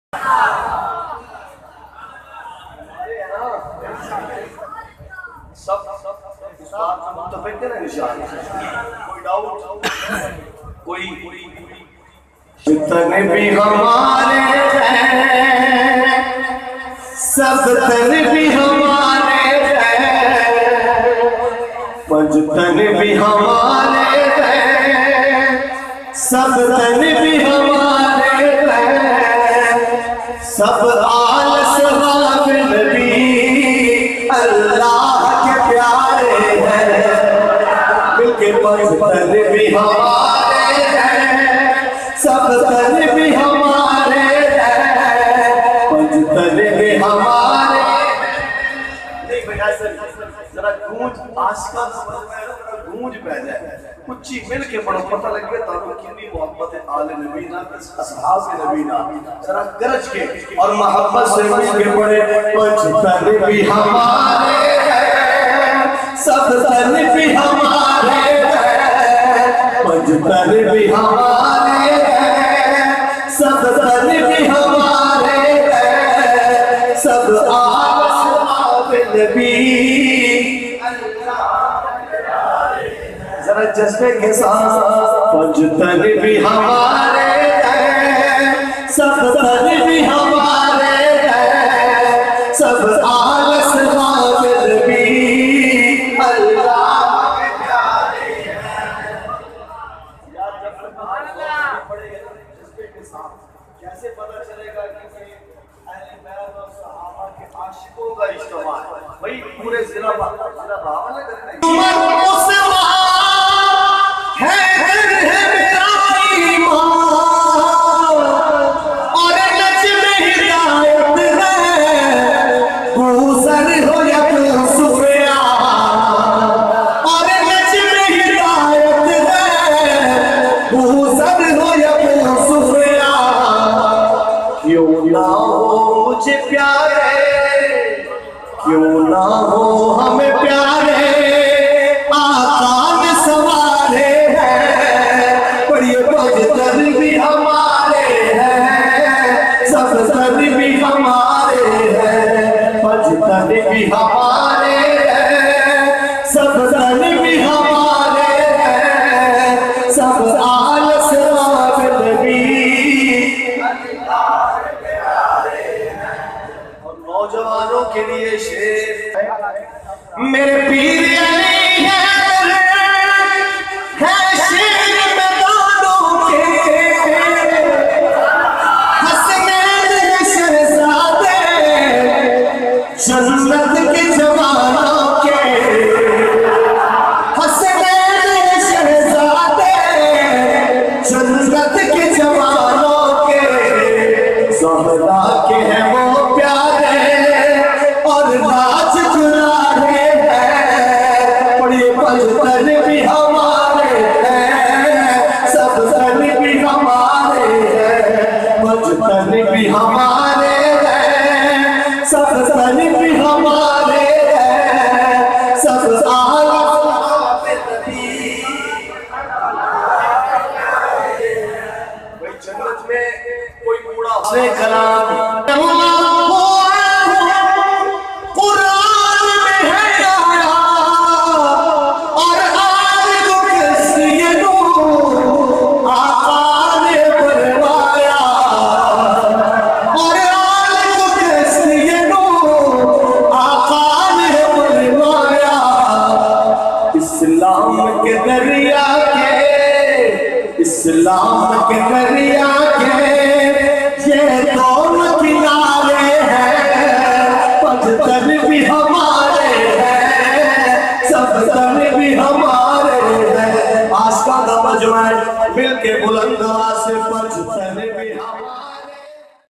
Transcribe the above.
सब इस बात से मुत्तफिक है ना इंशाअल्लाह, कोई डाउट कोई जितने भी हमारे हैं सब तन भी हमारे हैं, पंजतन भी हमारे हैं सब तन भी हमारे हैं, सब आल सहाब नबी अल्लाह के प्यारे हैं, मिलके पंजतन भी हमारे हैं सब तन भी हमारे हैं, पंजतन भी हमारे। नहीं बेटा जरा गूंज आसमान गूंज पैदा है, कुछ मिल के पढ़ो, पता लगे तारो कितनी मोहब्बत है आले नबी ना असहाब नबी ना, जरा गरज के और मोहब्बत से मिल के पढ़े। पंजतन भी हमारे हैं सब तन भी हमारे हैं, पंजतन भी हमारे हैं सब तन भी हमारे हैं, सब आसहाब नबी। जरा जज्बे के साथ पंजतन भी हमारे हैं सब तन भी हमारे हैं, सब आल सहाब नबी अल्लाह के प्यारे हैं। यार जब पढ़ेंगे जज्बे के साथ कैसे पता चलेगा कि अहले बैत और सहाबा के आशिकों का इज्तिमा है भाई, पूरे जिला भावना करने क्यों ना हो हमें प्यारे आकान सवारे हैं, पढ़िए पंजतन भी हमारे हैं सब तन भी हमारे हैं, पंजतन भी हमारे हैं सब तन भी हमारे हैं, सब आल सहाब नबी। नौजवानों के लिए शेर मेरे पीर अली है शेर मैदानों के, हसनैन शहजादे जन्नत के जवानों के, हसनैन शहजादे जन्नत के जवानों के, ज़हरा के हैं वो प्यारे और नाच चुराने हैं, पढ़िए पंजतन भी हमारे हैं सब तन भी हमारे हैं, पंजतन भी हमारे हैं सब तन भी हमारे हैं, सब आल सहाब नबी। भाई जन्नत में कोई कूड़ा से कलाम इस्लाम के दरिया के